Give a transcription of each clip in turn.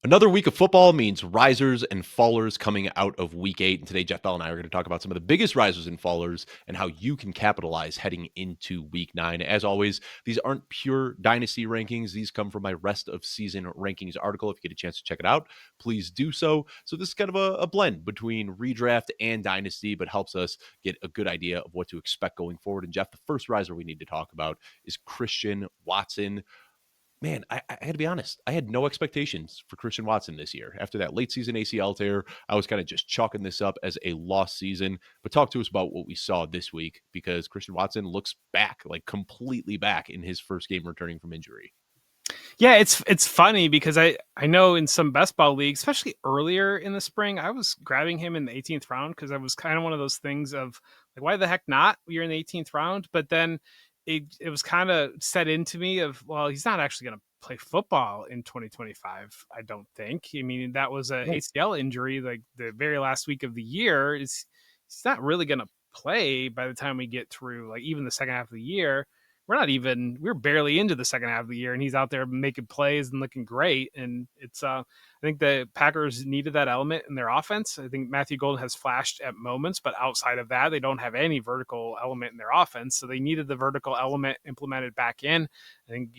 Another week of football means risers and fallers coming out of week 8. And today, Jeff Bell and I are going to talk about some of the biggest risers and fallers and how you can capitalize heading into week 9. As always, these aren't pure dynasty rankings. These come from my rest of season rankings article. If you get a chance to check it out, please do so. So, this is kind of a blend between redraft and dynasty, but helps us get a good idea of what to expect going forward. And, Jeff, the first riser we need to talk about is Christian Watson. Man, I had to be honest. I had no expectations for Christian Watson this year. After that late season ACL tear, I was kind of just chalking this up as a lost season. But talk to us about what we saw this week, because Christian Watson looks back, like completely back in his first game returning from injury. Yeah, it's funny because I know in some best ball leagues, especially earlier in the spring, I was grabbing him in the 18th round because I was kind of one of those things of like, why the heck not? You're in the 18th round, but then it was kind of set into me of, well, he's not actually going to play football in 2025. I don't think. I mean, that was a Right. ACL injury, like the very last week of the year. Is He's not really going to play by the time we get through, like even the second half of the year. We're barely into the second half of the year and he's out there making plays and looking great. And I think the Packers needed that element in their offense. I think Matthew Golden has flashed at moments, but outside of that, they don't have any vertical element in their offense. So they needed the vertical element implemented back in. I think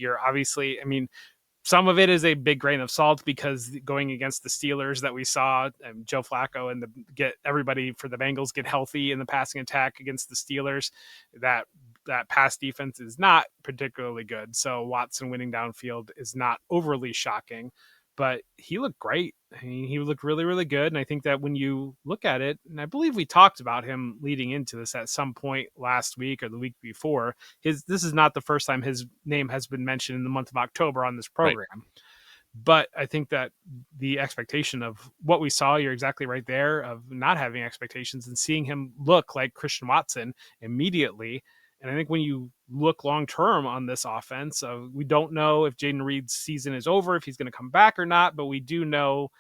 some of it is a big grain of salt because going against the Steelers that we saw, Joe Flacco and get everybody for the Bengals get healthy in the passing attack against the Steelers, that pass defense is not particularly good. So Watson winning downfield is not overly shocking, but he looked great. I mean, he looked really, really good. And I think that when you look at it, and I believe we talked about him leading into this at some point last week or the week before, this is not the first time his name has been mentioned in the month of October on this Right. program. But I think that the expectation of what we saw, you're exactly right there, of not having expectations and seeing him look like Christian Watson immediately. And I think when you look long term on this offense, we don't know if Jaden Reed's season is over, if he's going to come back or not, but we do know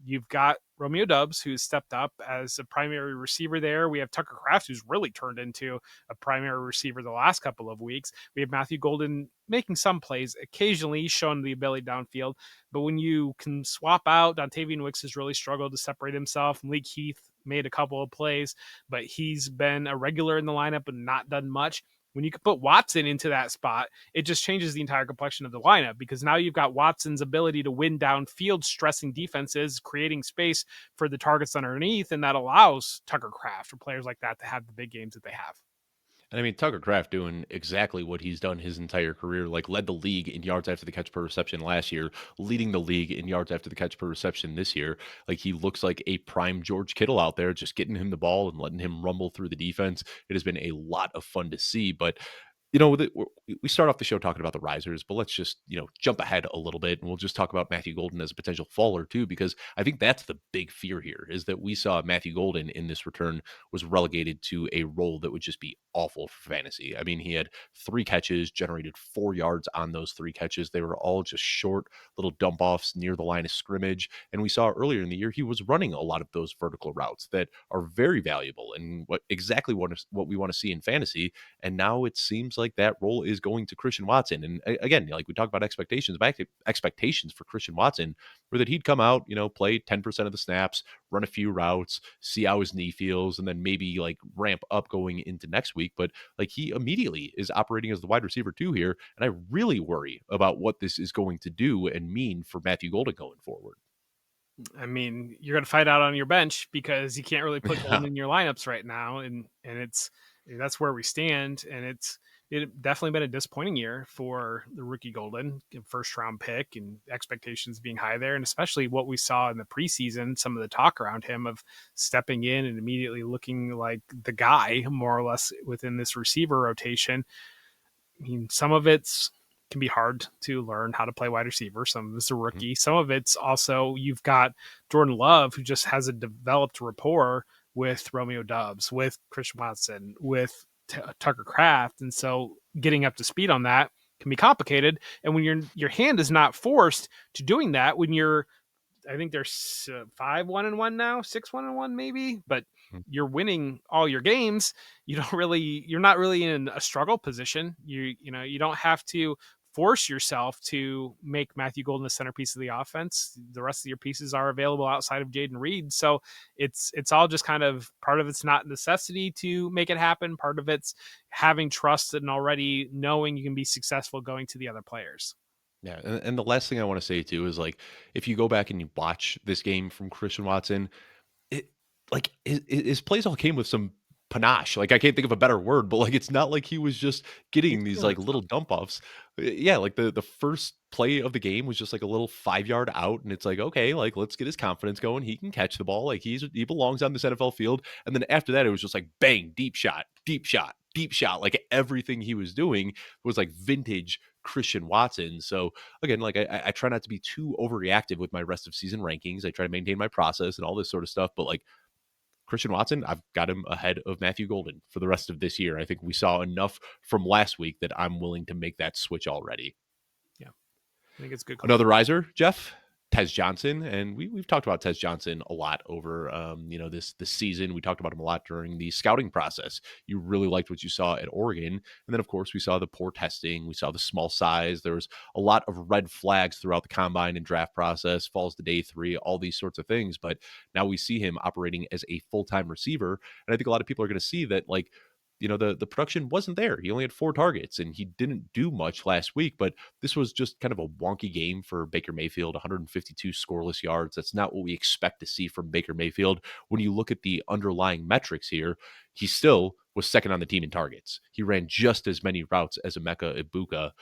you've got Romeo Doubs, who's stepped up as a primary receiver there. We have Tucker Kraft, who's really turned into a primary receiver the last couple of weeks. We have Matthew Golden making some plays, occasionally showing the ability downfield. But when you can swap out, Dontavian Wicks has really struggled to separate himself. Malik Heath made a couple of plays, but he's been a regular in the lineup and not done much. When you can put Watson into that spot, it just changes the entire complexion of the lineup because now you've got Watson's ability to win downfield, stressing defenses, creating space for the targets underneath, and that allows Tucker Kraft or players like that to have the big games that they have. And I mean, Tucker Kraft doing exactly what he's done his entire career, like led the league in yards after the catch per reception last year, leading the league in yards after the catch per reception this year. Like he looks like a prime George Kittle out there, just getting him the ball and letting him rumble through the defense. It has been a lot of fun to see. But we start off the show talking about the risers, but let's just, jump ahead a little bit and we'll just talk about Matthew Golden as a potential faller too, because I think that's the big fear here is that we saw Matthew Golden in this return was relegated to a role that would just be awful for fantasy. I mean, he had 3 catches, generated 4 yards on those 3 catches. They were all just short little dump offs near the line of scrimmage. And we saw earlier in the year, he was running a lot of those vertical routes that are very valuable and what we want to see in fantasy. And now it seems like that role is going to Christian Watson. And again, like we talked about expectations, back to expectations for Christian Watson were that he'd come out, play 10% of the snaps, run a few routes, see how his knee feels, and then maybe like ramp up going into next week. But like he immediately is operating as the wide receiver too here. And I really worry about what this is going to do and mean for Matthew Golden going forward. I mean, you're going to fight out on your bench because you can't really put Golden in your lineups right now, and that's where we stand. And it definitely been a disappointing year for the rookie Golden, first round pick, and expectations being high there, and especially what we saw in the preseason, some of the talk around him of stepping in and immediately looking like the guy more or less within this receiver rotation. I mean, some of it's can be hard to learn how to play wide receiver. Some of it's a rookie. Some of it's also you've got Jordan Love, who just has a developed rapport with Romeo Doubs, with Christian Watson, with Tucker Kraft, and so getting up to speed on that can be complicated. And when your hand is not forced to doing that, when you're I think there's 5-1-1 now, 6-1-1 maybe, but you're winning all your games. You're not really in a struggle position. You don't have to force yourself to make Matthew Golden the centerpiece of the offense. The rest of your pieces are available outside of Jaden Reed. So it's all just kind of, part of it's not necessity to make it happen. Part of it's having trust and already knowing you can be successful going to the other players. Yeah, and the last thing I wanna say too is, like, if you go back and you watch this game from Christian Watson, it like, his plays all came with some panache, like, I can't think of a better word, but, like, it's not like he was just He's getting these, feeling like, little himself. dump offs. Yeah, like, the first play of the game was just, like, a little 5-yard out, and it's like, "Okay, like, let's get his confidence going, he can catch the ball, like, he belongs on this NFL field," and then after that, it was just like, bang, deep shot, deep shot, deep shot, like, everything he was doing was, like, vintage Christian Watson. So, again, like, I try not to be too overreactive with my rest of season rankings, I try to maintain my process and all this sort of stuff, but, like, Christian Watson, I've got him ahead of Matthew Golden for the rest of this year. I think we saw enough from last week that I'm willing to make that switch already. Yeah, I think it's a good call. Another riser, Jeff, Tez Johnson, and we've talked about Tez Johnson a lot over this season. We talked about him a lot during the scouting process. You really liked what you saw at Oregon, and then of course we saw the poor testing, we saw the small size. There was a lot of red flags throughout the combine and draft process. Falls to day 3, all these sorts of things. But now we see him operating as a full time receiver, and I think a lot of people are going to see that like. The production wasn't there. He only had 4 targets and he didn't do much last week, but this was just kind of a wonky game for Baker Mayfield, 152 scoreless yards. That's not what we expect to see from Baker Mayfield. When you look at the underlying metrics here, he still was second on the team in targets. He ran just as many routes as Emeka Ibuka.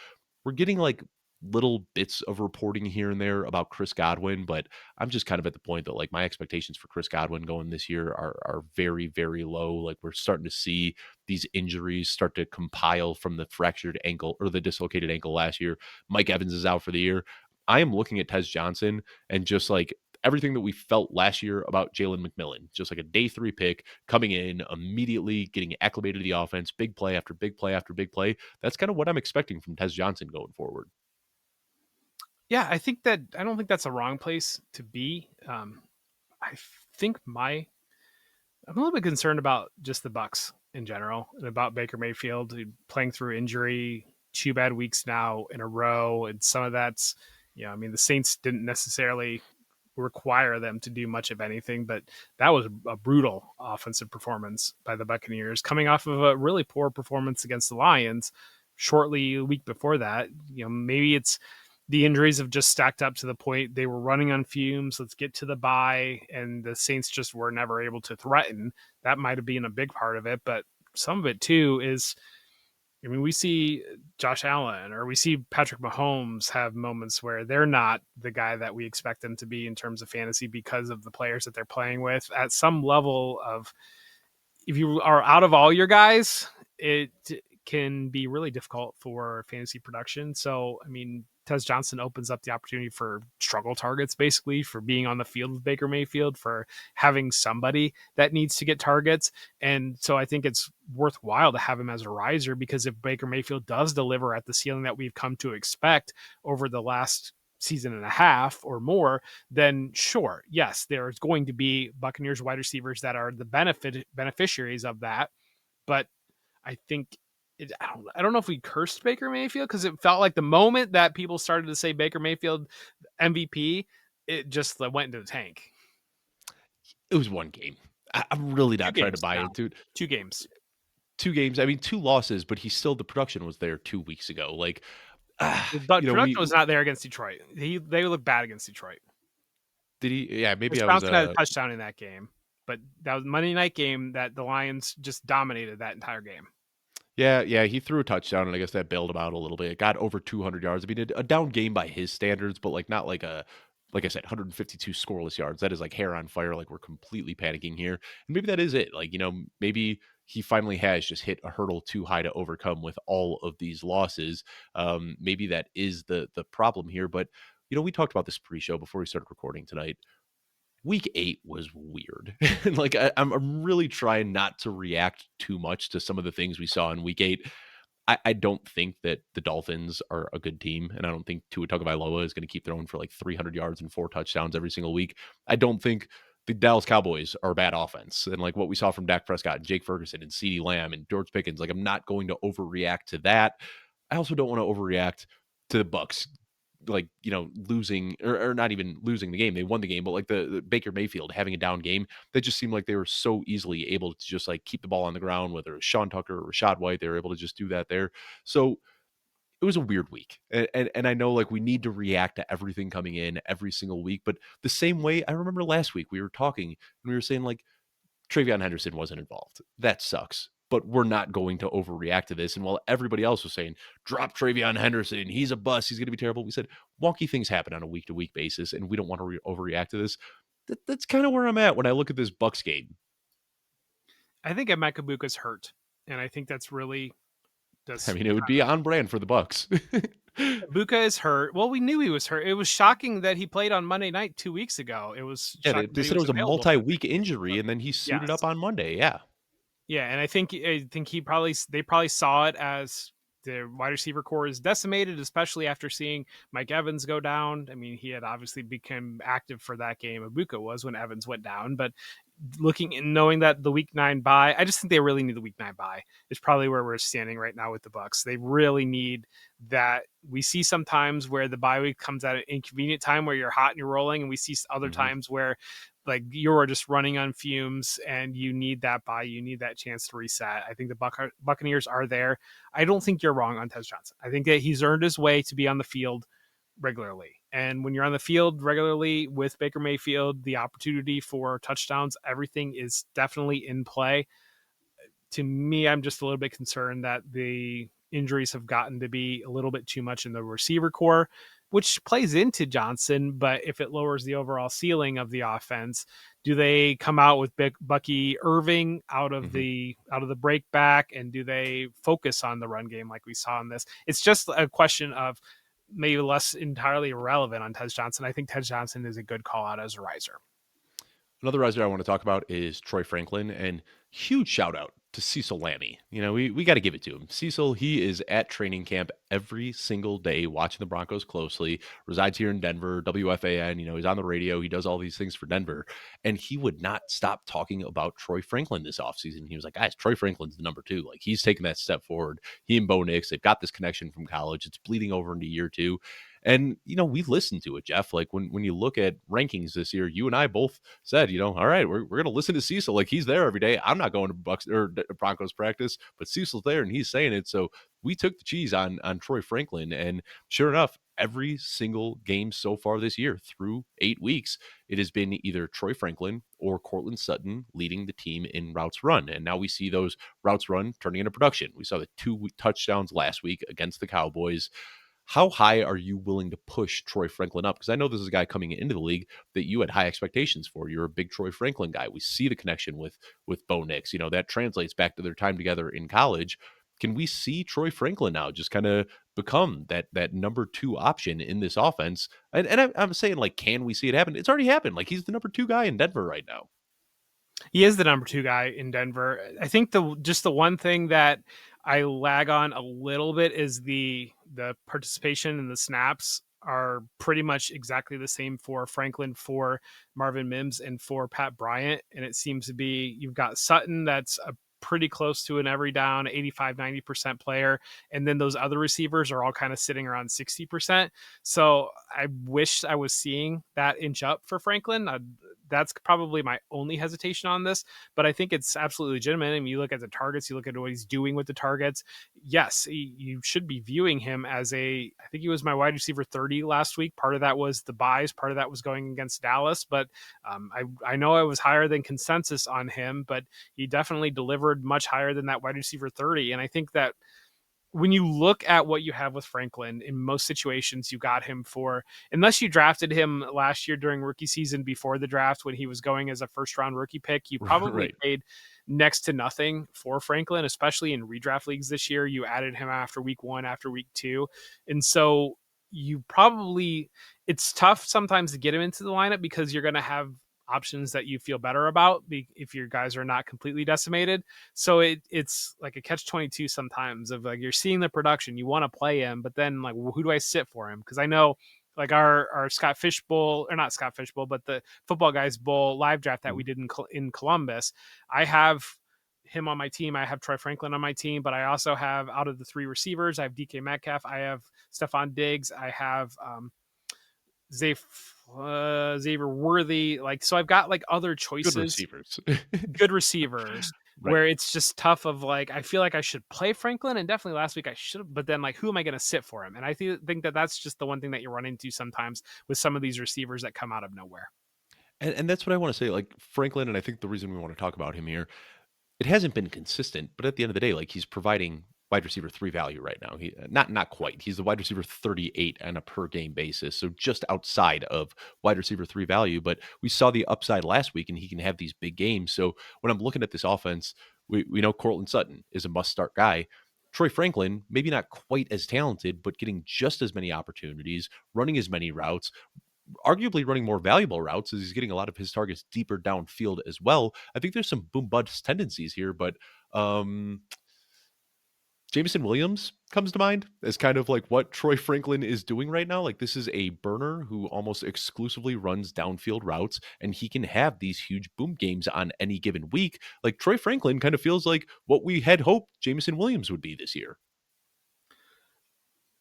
We're getting like little bits of reporting here and there about Chris Godwin, but I'm just kind of at the point that like my expectations for Chris Godwin going this year are very, very low. Like we're starting to see these injuries start to compile from the fractured ankle or the dislocated ankle last year. Mike Evans is out for the year. I am looking at Tez Johnson and just like everything that we felt last year about Jalen McMillan, just like a day 3 pick coming in, immediately getting acclimated to the offense, big play after big play after big play. That's kind of what I'm expecting from Tez Johnson going forward. Yeah, I don't think that's a wrong place to be. I think my I'm a little bit concerned about just the Bucks in general and about Baker Mayfield playing through injury, 2 bad weeks now in a row, and some of that's, I mean, the Saints didn't necessarily require them to do much of anything, but that was a brutal offensive performance by the Buccaneers, coming off of a really poor performance against the Lions shortly a week before that. Maybe it's the injuries have just stacked up to the point they were running on fumes. Let's get to the bye, and the Saints just were never able to threaten. That might have been a big part of it, but some of it too is, I mean, we see Josh Allen or we see Patrick Mahomes have moments where they're not the guy that we expect them to be in terms of fantasy because of the players that they're playing with. At some level of, if you are out of all your guys, it can be really difficult for fantasy production. So, I mean, Tez Johnson opens up the opportunity for struggle targets, basically, for being on the field with Baker Mayfield, for having somebody that needs to get targets. And so I think it's worthwhile to have him as a riser, because if Baker Mayfield does deliver at the ceiling that we've come to expect over the last season and a half or more, then sure, yes, there's going to be Buccaneers wide receivers that are the beneficiaries of that. But I think I don't know if we cursed Baker Mayfield, because it felt like the moment that people started to say Baker Mayfield MVP, it just went into the tank. It was 1 game. I'm really Two not trying to games buy now. into it. 2 games. 2 games. I mean, 2 losses, but the production was there 2 weeks ago. Like, But production we was not there against Detroit. They looked bad against Detroit. did he? Yeah, maybe Chris I was. Johnson had a touchdown in that game, but that was a Monday night game that the Lions just dominated that entire game. Yeah. He threw a touchdown, and I guess that bailed him out a little bit. It got over 200 yards. I mean, a down game by his standards, but like not like like I said, 152 scoreless yards. That is like hair on fire. Like we're completely panicking here, and maybe that is it. Like maybe he finally has just hit a hurdle too high to overcome with all of these losses. Maybe that is the problem here. But we talked about this pre-show before we started recording tonight. Week 8 was weird. Like I'm really trying not to react too much to some of the things we saw in week 8. I don't think that the Dolphins are a good team, and I don't think Tua Tagovailoa is going to keep throwing for like 300 yards and 4 touchdowns every single week. I don't think the Dallas Cowboys are a bad offense, and like what we saw from Dak Prescott and Jake Ferguson and CeeDee Lamb and George Pickens, like I'm not going to overreact to that. I also don't want to overreact to the Bucks, like, losing, or not even losing the game. They won the game, but like the Baker Mayfield having a down game, that just seemed like they were so easily able to just like keep the ball on the ground, whether it was Sean Tucker or Rashad White, they were able to just do that there. So it was a weird week. And I know like we need to react to everything coming in every single week, but the same way I remember last week we were talking and we were saying like Travion Henderson wasn't involved. That sucks. But we're not going to overreact to this. And while everybody else was saying, drop Travion Henderson, he's a bust, he's going to be terrible, we said, wonky things happen on a week to week basis, and we don't want to overreact to this. That's kind of where I'm at when I look at this Bucks game. I think Emeka Buka's hurt, and I think that's really I does. mean, it would be on brand for the Bucks. Buka is hurt. Well, we knew he was hurt. It was shocking that he played on Monday night 2 weeks ago. It was Yeah, they, shocking they that he said it was was a available for multi-week the injury, and then he suited up yes. on Monday. Yeah. Yeah, and I think they probably saw it as the wide receiver core is decimated, especially after seeing Mike Evans go down. I mean, he had obviously become active for that game. Ibuka was when Evans went down, but looking and knowing that the week 9 bye, I just think they really need the week 9 bye. Is probably where we're standing right now with the Bucks. They really need that. We see sometimes where the bye week comes at an inconvenient time where you're hot and you're rolling, and we see other Hmm. times where like you're just running on fumes and you need that bye, you need that chance to reset. I think the Buccaneers are there. I don't think you're wrong on Tez Johnson. I think that he's earned his way to be on the field regularly. And when you're on the field regularly with Baker Mayfield, the opportunity for touchdowns, everything is definitely in play. To me, I'm just a little bit concerned that the injuries have gotten to be a little bit too much in the receiver core, which plays into Johnson. But if it lowers the overall ceiling of the offense, do they come out with Bucky Irving Hmm. out of the break back, and do they focus on the run game like we saw in this? It's just a question of maybe less entirely irrelevant on Tez Johnson. I think Tez Johnson is a good call out as a riser. Another riser I want to talk about is Troy Franklin, and huge shout out to Cecil Lammey. We got to give it to him. Cecil, he is at training camp every single day, watching the Broncos closely, resides here in Denver, WFAN. He's on the radio, he does all these things for Denver, and he would not stop talking about Troy Franklin this offseason. He was like, guys, Troy Franklin's the number 2. Like, he's taking that step forward. He and Bo Nix, they've got this connection from college. It's bleeding over into year 2. And we listened to it, Jeff. Like when you look at rankings this year, you and I both said, all right, we're gonna listen to Cecil. Like he's there every day. I'm not going to Bucks or Broncos practice, but Cecil's there and he's saying it. So we took the cheese on Troy Franklin, and sure enough, every single game so far this year through 8 weeks, it has been either Troy Franklin or Cortland Sutton leading the team in routes run. And now we see those routes run turning into production. We saw the 2 touchdowns last week against the Cowboys. How high are you willing to push Troy Franklin up? Because I know this is a guy coming into the league that you had high expectations for. You're a big Troy Franklin guy. We see the connection with Bo Nix. That translates back to their time together in college. Can we see Troy Franklin now just kind of become that number 2 option in this offense? And I'm saying, like, can we see it happen? It's already happened. Like, he's the number 2 guy in Denver right now. He is the number 2 guy in Denver. I think the one thing that I lag on a little bit is the participation and the snaps are pretty much exactly the same for Franklin, for Marvin Mims, and for Pat Bryant. And it seems to be you've got Sutton that's a pretty close to an every down 85-90% player, and then those other receivers are all kind of sitting around 60%. So I wish I was seeing that inch up for Franklin. That's probably my only hesitation on this, but I think it's absolutely legitimate. I mean, you look at the targets, you look at what he's doing with the targets. Yes, you should be viewing him as I think he was my wide receiver 30 last week. Part of that was the buys, part of that was going against Dallas, but I know I was higher than consensus on him, but he definitely delivered much higher than that wide receiver 30. And I think that when you look at what you have with Franklin, in most situations, you got him for, unless you drafted him last year during rookie season before the draft when he was going as a first round rookie pick, you probably Right. paid next to nothing for Franklin, especially in redraft leagues this year. You added him after week 1, after week 2. And so you probably, it's tough sometimes to get him into the lineup because you're going to have options that you feel better about if your guys are not completely decimated. So it's like a catch 22 sometimes of like you're seeing the production, you want to play him, but then like, well, who do I sit for him? Because I know like our Scott Fish Bowl, or not Scott Fish Bowl, but the Football Guys Bowl live draft that we did in Columbus, I have him on my team. I have Troy Franklin on my team, but I also have, out of the three receivers, I have DK Metcalf, I have Stephon Diggs, I have Xavier Worthy. Like, so I've got like other Good choices, receivers. good receivers, Right. where it's just tough of like, I feel like I should play Franklin, and definitely last week I should have, but then like, who am I going to sit for him? And I think that that's just the one thing that you run into sometimes with some of these receivers that come out of nowhere. And that's what I wanna say, like, Franklin, and I think the reason we wanna talk about him here, it hasn't been consistent, but at the end of the day, like, he's providing wide receiver 3 value right now. Not quite. He's the wide receiver 38 on a per game basis, so just outside of wide receiver 3 value, but we saw the upside last week, and he can have these big games. So when I'm looking at this offense, we know Courtland Sutton is a must-start guy. Troy Franklin, maybe not quite as talented, but getting just as many opportunities, running as many routes, arguably running more valuable routes as he's getting a lot of his targets deeper downfield as well. I think there's some boom bust tendencies here, but um Jameson Williams comes to mind as kind of like what Troy Franklin is doing right now. Like, this is a burner who almost exclusively runs downfield routes, and he can have these huge boom games on any given week. Like, Troy Franklin kind of feels like what we had hoped Jameson Williams would be this year.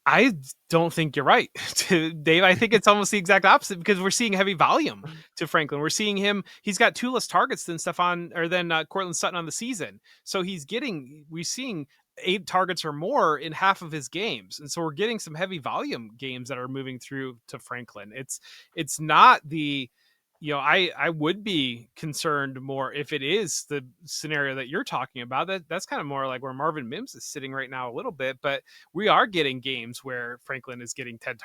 I don't think you're right, Dave. I think it's almost the exact opposite, because we're seeing heavy volume to Franklin. We're seeing him. He's got two less targets than Stephon or than Cortland Sutton on the season. So we're seeing 8 targets or more in half of his games, and so we're getting some heavy volume games that are moving through to Franklin. It's not the, I would be concerned more if it is the scenario that you're talking about. That's kind of more like where Marvin Mims is sitting right now a little bit, but we are getting games where Franklin is getting 10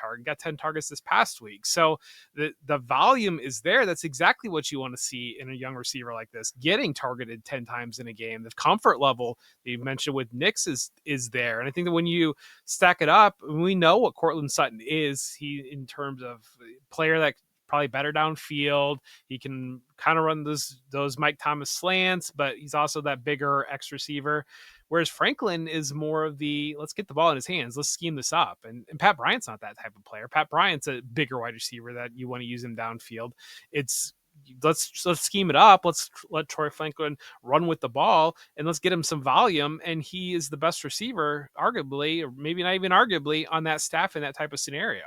targets this past week. So the volume is there. That's exactly what you want to see in a young receiver like this, getting targeted 10 times in a game. The comfort level that you mentioned with Knicks is there. And I think that when you stack it up, we know what Cortland Sutton is. He, in terms of player that probably better downfield. He can kind of run those Mike Thomas slants, but he's also that bigger X receiver. Whereas Franklin is more of the, let's get the ball in his hands, let's scheme this up. And Pat Bryant's not that type of player. Pat Bryant's a bigger wide receiver that you want to use him downfield. It's let's scheme it up. Let's let Troy Franklin run with the ball, and let's get him some volume. And he is the best receiver, arguably, or maybe not even arguably, on that staff in that type of scenario.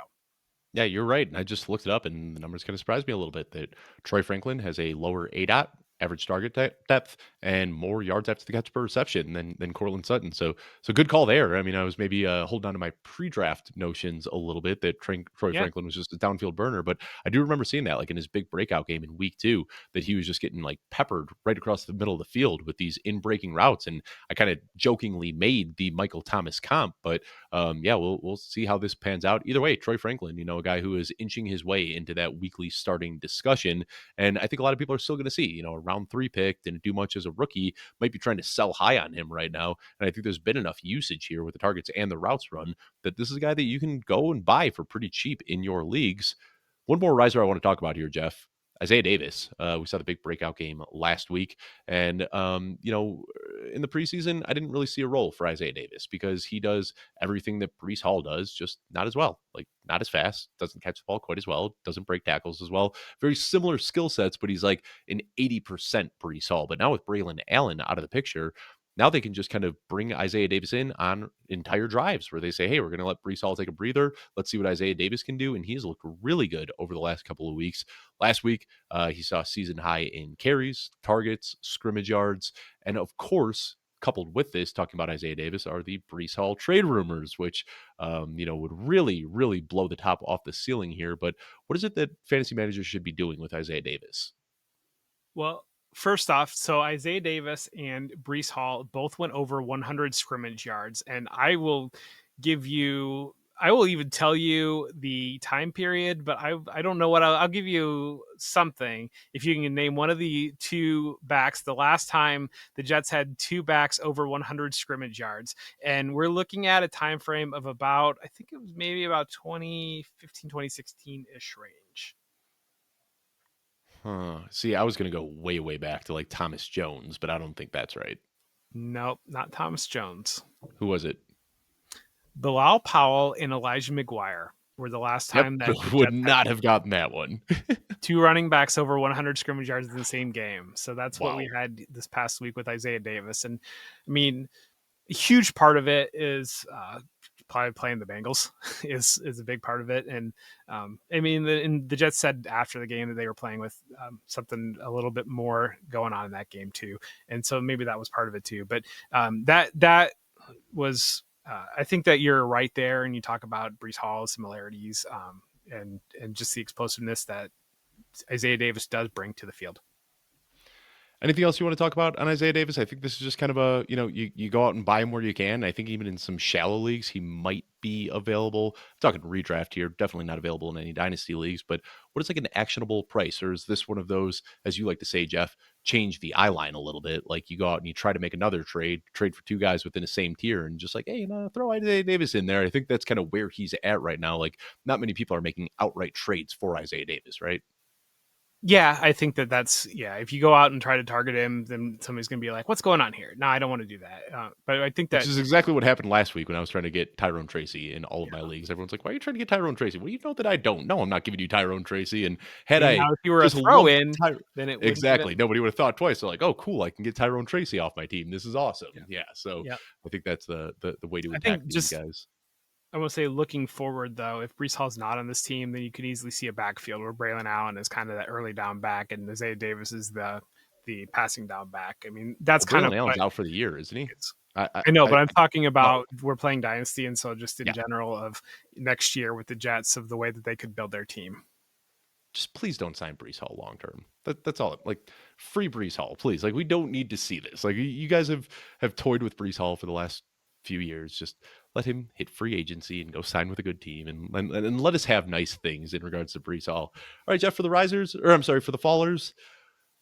Yeah, you're right. And I just looked it up, and the numbers kind of surprised me a little bit that Troy Franklin has a lower ADOT, average target depth, and more yards after the catch per reception than Cortland Sutton. So good call there. I mean, I was maybe holding on to my pre-draft notions a little bit that Troy Yeah. Franklin was just a downfield burner, but I do remember seeing that like in his big breakout game in week 2 that he was just getting like peppered right across the middle of the field with these in breaking routes. And I kind of jokingly made the Michael Thomas comp, but yeah, we'll see how this pans out. Either way, Troy Franklin, a guy who is inching his way into that weekly starting discussion, and I think a lot of people are still going to see, a round 3 pick, didn't do much as a rookie, might be trying to sell high on him right now. And I think there's been enough usage here with the targets and the routes run that this is a guy that you can go and buy for pretty cheap in your leagues. One more riser I want to talk about here, Jeff. Isaiah Davis. We saw the big breakout game last week. And, in the preseason, I didn't really see a role for Isaiah Davis because he does everything that Brees Hall does, just not as well. Like, not as fast, doesn't catch the ball quite as well, doesn't break tackles as well. Very similar skill sets, but he's like an 80% Brees Hall. But now with Braylon Allen out of the picture, now they can just kind of bring Isaiah Davis in on entire drives where they say, hey, we're going to let Brees Hall take a breather. Let's see what Isaiah Davis can do. And he's looked really good over the last couple of weeks. Last week, he saw a season high in carries, targets, scrimmage yards, and of course, coupled with this, talking about Isaiah Davis, are the Brees Hall trade rumors, which would really, really blow the top off the ceiling here. But what is it that fantasy managers should be doing with Isaiah Davis? Well, first off, so Isaiah Davis and Brees Hall both went over 100 scrimmage yards, and I will even tell you the time period, but I don't know what I'll give you something if you can name one of the two backs. The last time the Jets had two backs over 100 scrimmage yards, and we're looking at a time frame of about, I think it was maybe about 2015, 2016 ish range. Huh. See, I was going to go way, way back to like Thomas Jones, but I don't think that's right. Nope, not Thomas Jones. Who was it? Bilal Powell and Elijah McGuire. were the last Yep, time that the would Jets had not have gotten that one. two running backs over 100 scrimmage yards in the same game. So that's what we Wow. had this past week with Isaiah Davis. And I mean, a huge part of it is probably playing the Bengals is a big part of it. And I mean, the Jets said after the game that they were playing with something a little bit more going on in that game too, and so maybe that was part of it too. But that was. I think that you're right there, and you talk about Brees Hall's similarities and just the explosiveness that Isaiah Davis does bring to the field. Anything else you want to talk about on Isaiah Davis? I think this is just kind of a, you go out and buy him where you can. I think even in some shallow leagues, he might be available. I'm talking redraft here, definitely not available in any dynasty leagues, but what is like an actionable price? Or is this one of those, as you like to say, Jeff, change the eye line a little bit? Like you go out and you try to make another trade for two guys within the same tier and just like, hey, throw Isaiah Davis in there. I think that's kind of where he's at right now. Like not many people are making outright trades for Isaiah Davis, right? Yeah, I think that's yeah. If you go out and try to target him, then somebody's going to be like, "What's going on here?" No, I don't want to do that. But I think Which that is exactly what happened last week when I was trying to get Tyrone Tracy in all of my yeah. leagues. Everyone's like, "Why are you trying to get Tyrone Tracy?" Well, you know that I don't. No, I'm not giving you Tyrone Tracy. And had And I now if you were a just throw lumped in, Ty then it wouldn't exactly, even. nobody would have thought twice. They're like, "Oh, cool, I can get Tyrone Tracy off my team. This is awesome." Yeah, Yeah, so yeah. I think that's the way to I attack think these just guys. I want to say looking forward though, if Brees Hall's not on this team, then you could easily see a backfield where Braylon Allen is kind of that early down back, and Isaiah Davis is the passing down back. I mean, that's Well, kind of Braylon Allen's what out for the year, isn't he? it's. I I I know, I, but I'm I talking oh about we're playing Dynasty, and so just in yeah. general of next year with the Jets of the way that they could build their team. Just please don't sign Brees Hall long term. That's all. Like free Brees Hall, please. Like we don't need to see this. Like you guys have toyed with Brees Hall for the last few years. Just let him hit free agency and go sign with a good team, and let us have nice things in regards to Brees Hall. All right, Jeff, for the risers, or I'm sorry, for the fallers.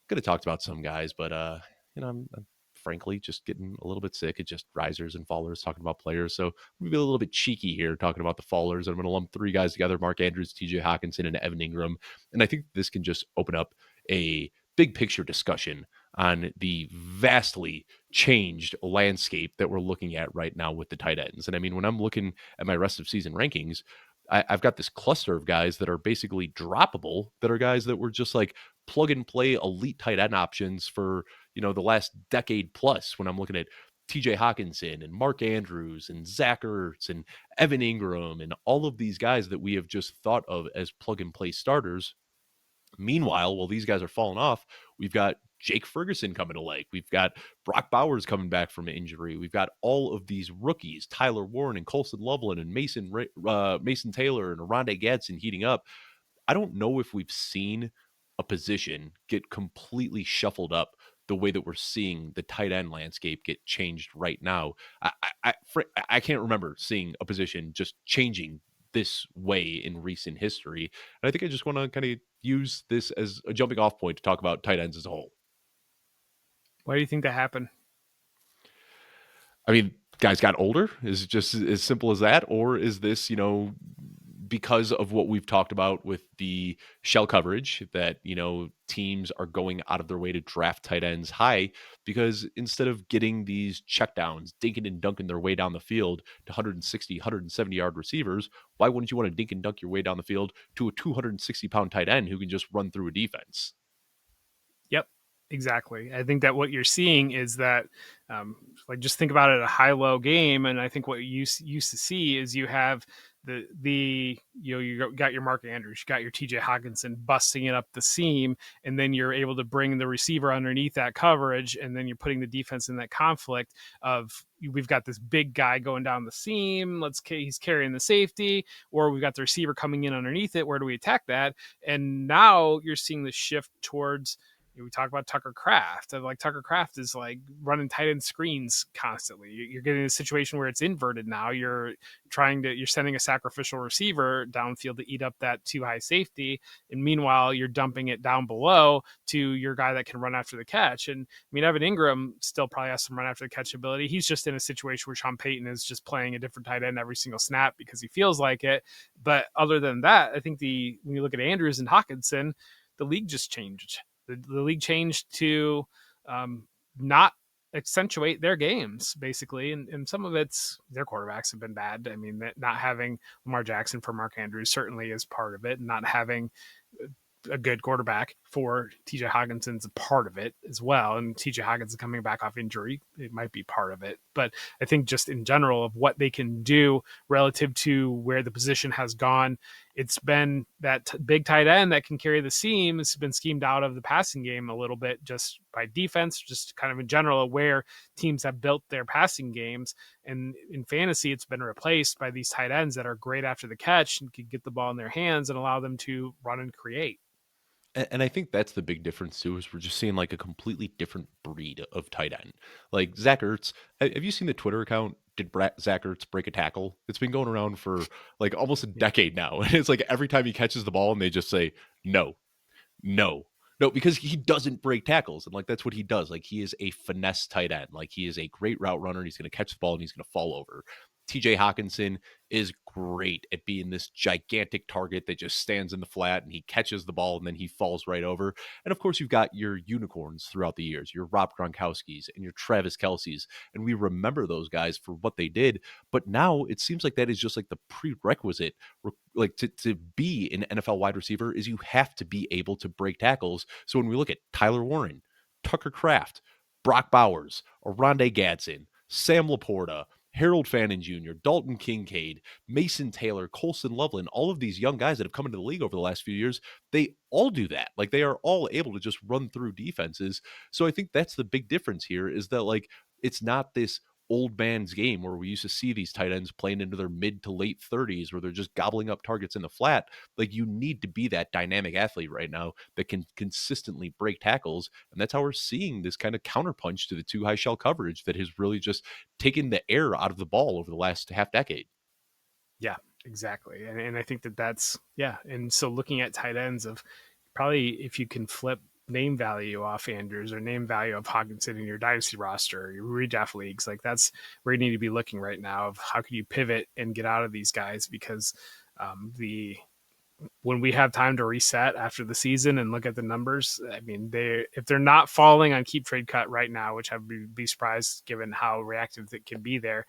Could have talked about some guys, but I'm frankly just getting a little bit sick of just risers and fallers talking about players. So I'm gonna be a little bit cheeky here talking about the fallers. I'm going to lump three guys together: Mark Andrews, T.J. Hawkinson, and Evan Ingram. And I think this can just open up a big picture discussion on the vastly changed landscape that we're looking at right now with the tight ends. And I mean, when I'm looking at my rest of season rankings, I've got this cluster of guys that are basically droppable, that are guys that were just like plug and play elite tight end options for, the last decade plus when I'm looking at TJ Hawkinson and Mark Andrews and Zach Ertz and Evan Ingram and all of these guys that we have just thought of as plug and play starters. Meanwhile, while these guys are falling off, we've got Jake Ferguson coming to light. We've got Brock Bowers coming back from injury. We've got all of these rookies, Tyler Warren and Colson Loveland and Mason Taylor and Rondé Gadsden heating up. I don't know if we've seen a position get completely shuffled up the way that we're seeing the tight end landscape get changed right now. I can't remember seeing a position just changing this way in recent history. And I think I just want to kind of use this as a jumping off point to talk about tight ends as a whole. Why do you think that happened? I mean, guys got older. Is it just as simple as that? Or is this, because of what we've talked about with the shell coverage that, teams are going out of their way to draft tight ends high because instead of getting these checkdowns, dinking and dunking their way down the field to 160, 170-yard receivers, why wouldn't you want to dink and dunk your way down the field to a 260-pound tight end who can just run through a defense? Yep, exactly. I think that what you're seeing is that, like, just think about it a high-low game, and I think what you used to see is you have you got your Mark Andrews, you got your T.J. Hawkinson busting it up the seam, and then you're able to bring the receiver underneath that coverage, and then you're putting the defense in that conflict of we've got this big guy going down the seam, he's carrying the safety, or we've got the receiver coming in underneath it. Where do we attack that? And now you're seeing the shift towards we talk about Tucker Kraft. Like Tucker Kraft is like running tight end screens constantly. You're getting a situation where it's inverted now. You're sending a sacrificial receiver downfield to eat up that too high safety, and meanwhile you're dumping it down below to your guy that can run after the catch. And I mean, Evan Ingram still probably has some run after the catch ability. He's just in a situation where Sean Payton is just playing a different tight end every single snap because he feels like it. But other than that, I think when you look at Andrews and the league just changed. The league changed to not accentuate their games basically, and some of it's their quarterbacks have been bad. I mean, not having Lamar Jackson for Mark Andrews certainly is part of it. Not having a good quarterback for TJ Hawkinson's a part of it as well. And TJ Hawkinson coming back off injury, it might be part of it. But I think just in general of what they can do relative to where the position has gone, it's been that big tight end that can carry the seam. It's been schemed out of the passing game a little bit just by defense, just kind of in general where teams have built their passing games. And in fantasy, it's been replaced by these tight ends that are great after the catch and can get the ball in their hands and allow them to run and create. And I think that's the big difference too, is we're just seeing like a completely different breed of tight end. Like Zach Ertz, have you seen the Twitter account? Did Zach Ertz break a tackle? It's been going around for like almost a Yeah. decade now. And it's like every time he catches the ball and they just say, no, no. No, because he doesn't break tackles. And like that's what he does. Like he is a finesse tight end. Like he is a great route runner. And he's going to catch the ball and he's going to fall over. TJ Hawkinson is great at being this gigantic target that just stands in the flat and he catches the ball and then he falls right over. And of course, you've got your unicorns throughout the years, your Rob Gronkowski's and your Travis Kelsey's. And we remember those guys for what they did. But now it seems like that is just like the prerequisite, like to be an NFL wide receiver is you have to be able to break tackles. So when we look at Tyler Warren, Tucker Kraft, Brock Bowers, Oronde Gadsden, Sam Laporta, Harold Fannin Jr., Dalton Kincaid, Mason Taylor, Colson Loveland, all of these young guys that have come into the league over the last few years, they all do that. Like they are all able to just run through defenses. So I think that's the big difference here is that like it's not this old man's game where we used to see these tight ends playing into their mid to late 30s where they're just gobbling up targets in the flat. Like you need to be that dynamic athlete right now that can consistently break tackles. And that's how we're seeing this kind of counterpunch to the two high shell coverage that has really just taken the air out of the ball over the last half decade. Yeah, exactly. And I think that's, yeah. And so looking at tight ends of probably if you can flip name value off Andrews or name value of Hawkinson in your dynasty roster, your redraft leagues, like that's where you need to be looking right now of how can you pivot and get out of these guys because the when we have time to reset after the season and look at the numbers, I mean, they if they're not falling on keep trade cut right now, which I would be surprised given how reactive it can be there,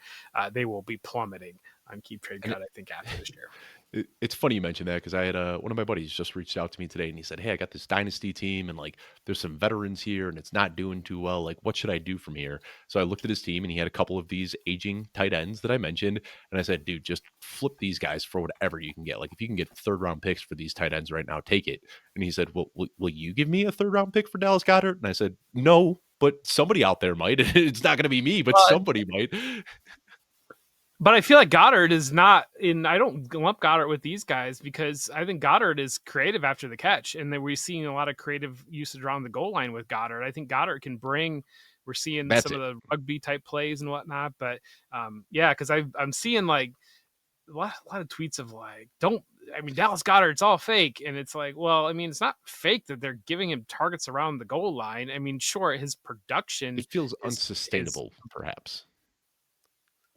they will be plummeting on keep trade And cut. I think after this year. it's funny you mentioned that because I had one of my buddies just reached out to me today and he said, "Hey, I got this dynasty team and like there's some veterans here and it's not doing too well. Like, what should I do from here?" So I looked at his team and he had a couple of these aging tight ends that I mentioned, and I said, "Dude, just flip these guys for whatever you can get. Like, if you can get third round picks for these tight ends right now, take it." And he said, "Well, will you give me a third round pick for Dallas Goddard?" And I said, "No." But somebody out there might. It's not going to be me, but But somebody might. but I feel like Goddard is not in. I don't lump Goddard with these guys because I think Goddard is creative after the catch, and then we're seeing a lot of creative usage around the goal line with Goddard. I think Goddard can bring. We're seeing That's some of it. the rugby type plays and whatnot, but yeah, because I'm seeing like a lot of tweets of like, don't. I mean, Dallas Goddard, it's all fake, and it's like, well, I mean, it's not fake that they're giving him targets around the goal line. I mean, sure, his production It feels is unsustainable, perhaps.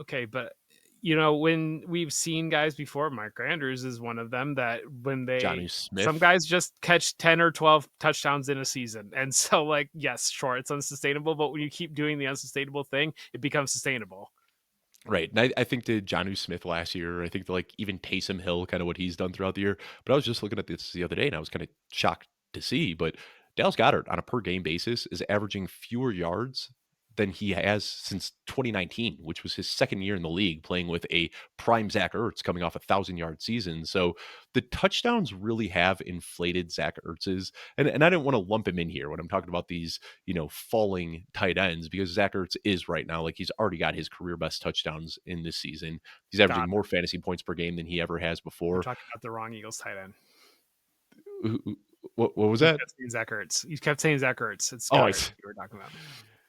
okay, but you know, when we've seen guys before, Mark Andrews is one of them that when Johnny some Smith. guys just catch 10 or 12 touchdowns in a season. And so, like, yes, sure, it's unsustainable, but when you keep doing the unsustainable thing, it becomes sustainable. Right. And I think to Jonnu Smith last year, I think to like even Taysom Hill, kind of what he's done throughout the year. But I was just looking at this the other day and I was kind of shocked to see. But Dallas Goddard on a per game basis is averaging fewer yards than he has since 2019, which was his second year in the league playing with a prime Zach Ertz coming off 1,000 yard season. So the touchdowns really have inflated Zach Ertz's. And I didn't want to lump him in here when I'm talking about these falling tight ends because Zach Ertz is right now, like he's already got his career best touchdowns in this season. He's averaging God, more fantasy points per game than he ever has you're before. talking about the wrong Eagles tight end. What was You that? kept saying Zach Ertz. You kept saying Zach Ertz. It's Oh, Goddard it's you were talking about.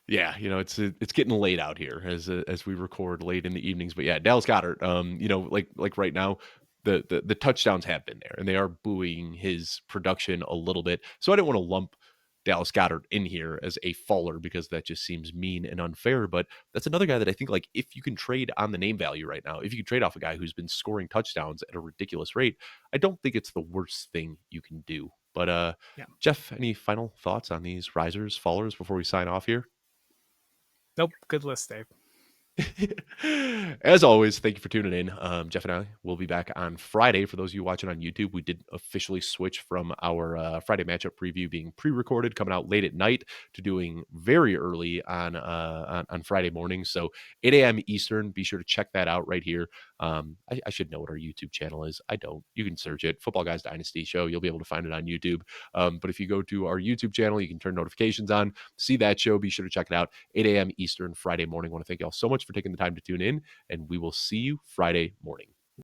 yeah, it's getting late out here as we record late in the evenings. But yeah, Dallas Goddard, like right now, the touchdowns have been there, and they are buoying his production a little bit. So I didn't want to lump Dallas Goddard in here as a faller because that just seems mean and unfair. But that's another guy that I think like if you can trade on the name value right now, if you can trade off a guy who's been scoring touchdowns at a ridiculous rate, I don't think it's the worst thing you can do. But Yeah. Jeff, any final thoughts on these risers, fallers before we sign off here? Nope. Good list, Dave. As always, thank you for tuning in. Jeff and I will be back on Friday. For those of you watching on YouTube, we did officially switch from our Friday matchup preview being pre-recorded, coming out late at night, to doing very early on Friday morning. So 8 a.m. Eastern. Be sure to check that out right here. I should know what our YouTube channel is. I don't. You can search it, Football Guys Dynasty Show. You'll be able to find it on YouTube. But if you go to our YouTube channel, you can turn notifications on, see that show. Be sure to check it out. 8 a.m. Eastern Friday morning. I want to thank you all so much for taking the time to tune in, and we will see you Friday morning.